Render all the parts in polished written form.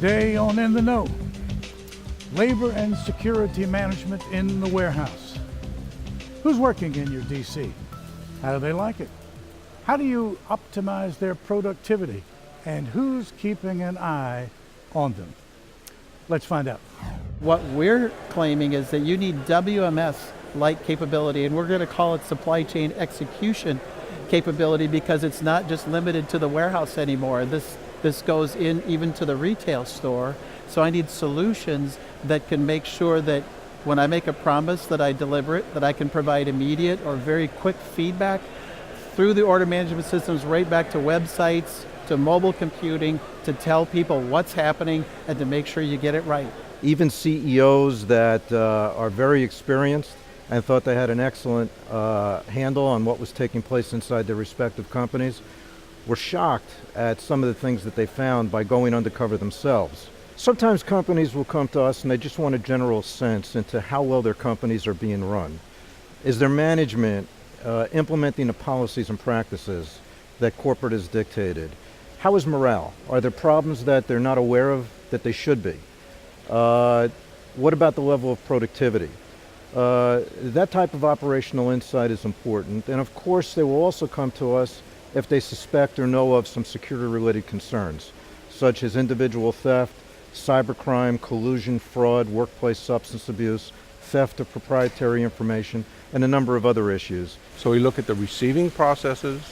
Today on In the Know, labor and security management in the warehouse. Who's working in your DC? How do they like it? How do you optimize their productivity? And who's keeping an eye on them? Let's find out. What we're claiming is that you need WMS-like capability, and we're going to call it supply chain execution capability because it's not just limited to the warehouse anymore. This goes in even to the retail store. So I need solutions that can make sure that when I make a promise that I deliver it, that I can provide immediate or very quick feedback through the order management systems right back to websites, to mobile computing, to tell people what's happening and to make sure you get it right. Even CEOs that are very experienced and thought they had an excellent handle on what was taking place inside their respective companies were shocked at some of the things that they found by going undercover themselves. Sometimes companies will come to us and they just want a general sense into how well their companies are being run. Is their management implementing the policies and practices that corporate has dictated? How is morale? Are there problems that they're not aware of that they should be? What about the level of productivity? That type of operational insight is important. And of course, they will also come to us if they suspect or know of some security-related concerns, such as individual theft, cybercrime, collusion, fraud, workplace substance abuse, theft of proprietary information, and a number of other issues. So we look at the receiving processes,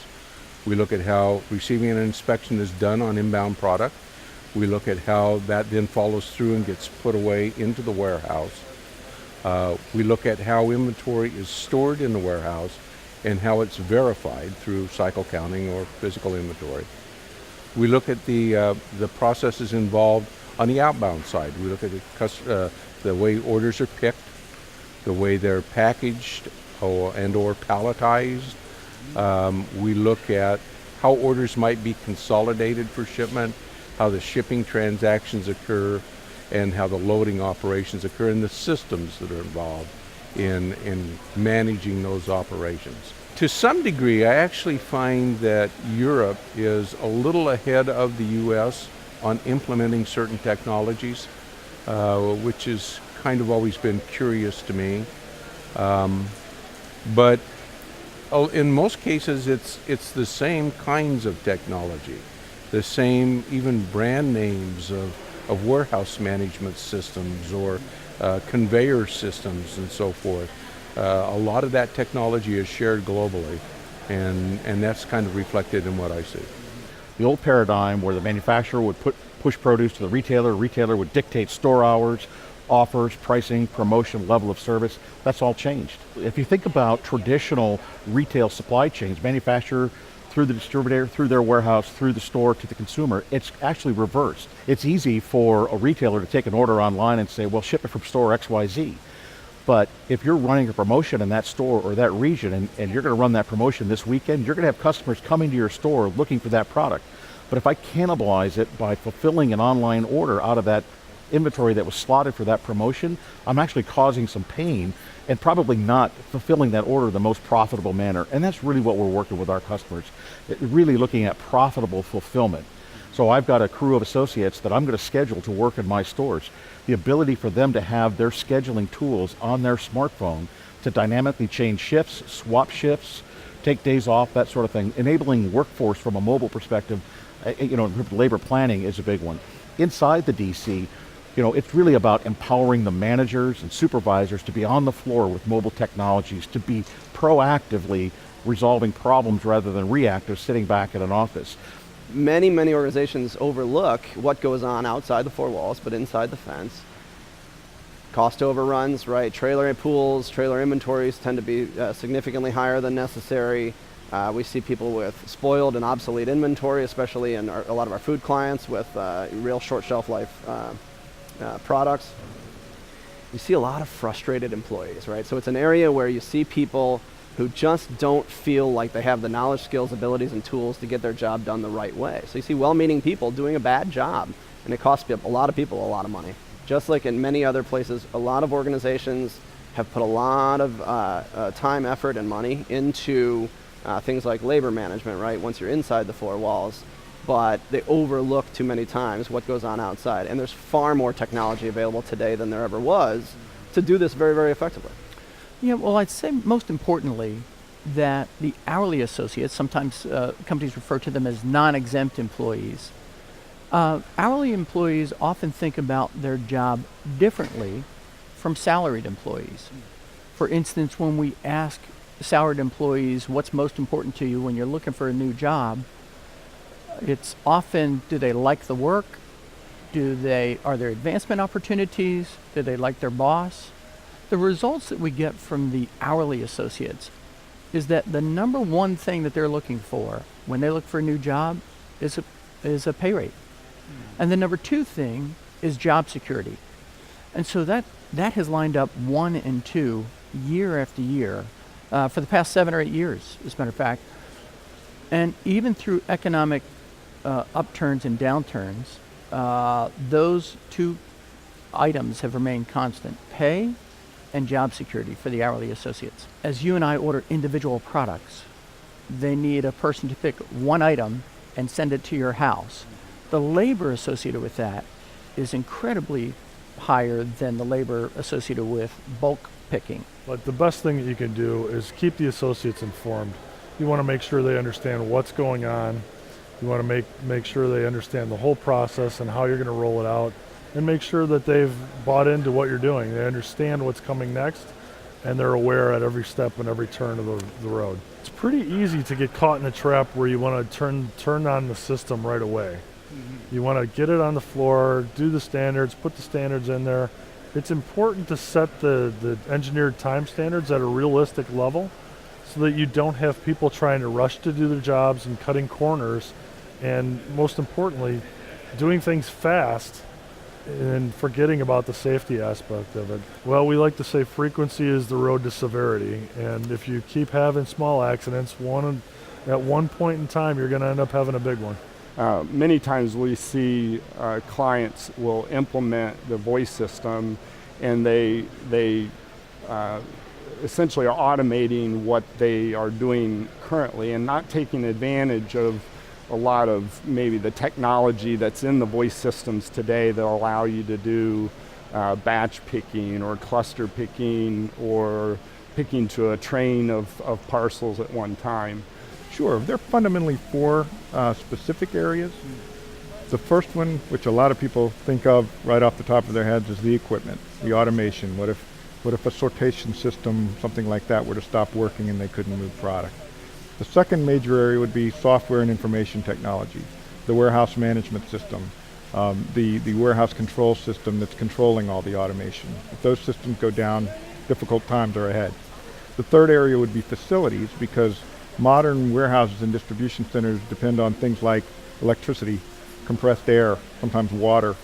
we look at how receiving and inspection is done on inbound product, we look at how that then follows through and gets put away into the warehouse. We look at how inventory is stored in the warehouse and how it's verified through cycle counting or physical inventory. We look at the processes involved on the outbound side. We look at the way orders are picked, the way they're packaged or palletized. We look at how orders might be consolidated for shipment, how the shipping transactions occur, and how the loading operations occur, and the systems that are involved in managing those operations. To some degree, I actually find that Europe is a little ahead of the US on implementing certain technologies, which has kind of always been curious to me. But in most cases, it's the same kinds of technology, the same even brand names of warehouse management systems or conveyor systems and so forth. A lot of that technology is shared globally, and that's kind of reflected in what I see. The old paradigm where the manufacturer would push produce to the retailer would dictate store hours, offers, pricing, promotion, level of service, that's all changed. If you think about traditional retail supply chains, manufacturer through the distributor, through their warehouse, through the store to the consumer, it's actually reversed. It's easy for a retailer to take an order online and say, well, ship it from store XYZ. But if you're running a promotion in that store or that region and you're going to run that promotion this weekend, you're going to have customers coming to your store looking for that product. But if I cannibalize it by fulfilling an online order out of that inventory that was slotted for that promotion, I'm actually causing some pain and probably not fulfilling that order in the most profitable manner. And that's really what we're working with our customers, really looking at profitable fulfillment. So I've got a crew of associates that I'm going to schedule to work in my stores. The ability for them to have their scheduling tools on their smartphone to dynamically change shifts, swap shifts, take days off, that sort of thing. Enabling workforce from a mobile perspective, labor planning is a big one. Inside the DC, it's really about empowering the managers and supervisors to be on the floor with mobile technologies, to be proactively resolving problems rather than reactive sitting back in an office. Many organizations overlook what goes on outside the four walls, but inside the fence. Cost overruns, right? Trailer pools, trailer inventories tend to be significantly higher than necessary. We see people with spoiled and obsolete inventory, especially in a lot of our food clients with real short shelf life products. You see a lot of frustrated employees, right? So it's an area where you see people who just don't feel like they have the knowledge, skills, abilities, and tools to get their job done the right way. So you see well-meaning people doing a bad job, and it costs a lot of people a lot of money. Just like in many other places, a lot of organizations have put a lot of time, effort, and money into things like labor management, right? Once you're inside the four walls. but they overlook too many times what goes on outside. And there's far more technology available today than there ever was to do this very, very effectively. Yeah, well, I'd say most importantly that the hourly associates, sometimes companies refer to them as non-exempt employees. Hourly employees often think about their job differently from salaried employees. For instance, when we ask salaried employees what's most important to you when you're looking for a new job, it's often, do they like the work? Are there advancement opportunities? Do they like their boss? The results that we get from the hourly associates is that the number one thing that they're looking for when they look for a new job is a pay rate. And the number two thing is job security. And so that has lined up 1 and 2 year after year for the past 7 or 8 years, as a matter of fact. And even through economic upturns and downturns, those two items have remained constant: pay and job security for the hourly associates. As you and I order individual products, they need a person to pick one item and send it to your house. The labor associated with that is incredibly higher than the labor associated with bulk picking. But the best thing that you can do is keep the associates informed. You want to make sure they understand what's going on. You want to make sure they understand the whole process and how you're going to roll it out, and make sure that they've bought into what you're doing. They understand what's coming next, and they're aware at every step and every turn of the road. It's pretty easy to get caught in a trap where you want to turn on the system right away. You want to get it on the floor, do the standards, put the standards in there. It's important to set the engineered time standards at a realistic level so that you don't have people trying to rush to do their jobs and cutting corners, and most importantly, doing things fast and forgetting about the safety aspect of it. Well, we like to say frequency is the road to severity, and if you keep having small accidents, at one point in time, you're going to end up having a big one. Many times we see clients will implement the voice system, and they essentially are automating what they are doing currently and not taking advantage of a lot of maybe the technology that's in the voice systems today that allow you to do batch picking or cluster picking or picking to a train of parcels at one time. Sure, they're fundamentally 4 specific areas. The first one, which a lot of people think of right off the top of their heads, is the equipment, the automation. What if a sortation system, something like that, were to stop working and they couldn't move product? The second major area would be software and information technology, the warehouse management system, the warehouse control system that's controlling all the automation. If those systems go down, difficult times are ahead. The third area would be facilities, because modern warehouses and distribution centers depend on things like electricity, compressed air, sometimes water,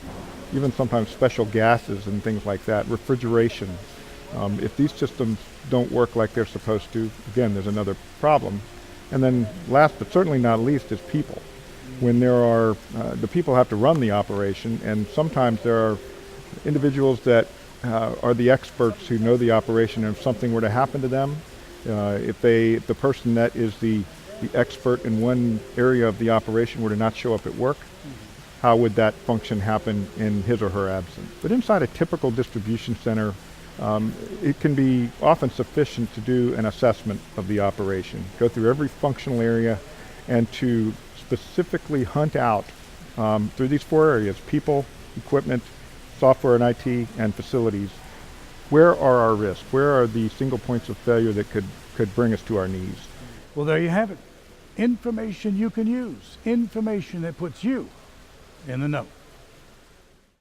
even sometimes special gases and things like that, refrigeration. If these systems don't work like they're supposed to, again, there's another problem. And then last but certainly not least is people. When there are, the people have to run the operation, and sometimes there are individuals that are the experts who know the operation, and if something were to happen to them, if the person that is the expert in one area of the operation were to not show up at work, how would that function happen in his or her absence? But inside a typical distribution center, it can be often sufficient to do an assessment of the operation, go through every functional area, and to specifically hunt out through these 4 areas: people, equipment, software and IT, and facilities. Where are our risks? Where are the single points of failure that could bring us to our knees? Well, there you have it. Information you can use. Information that puts you in the know.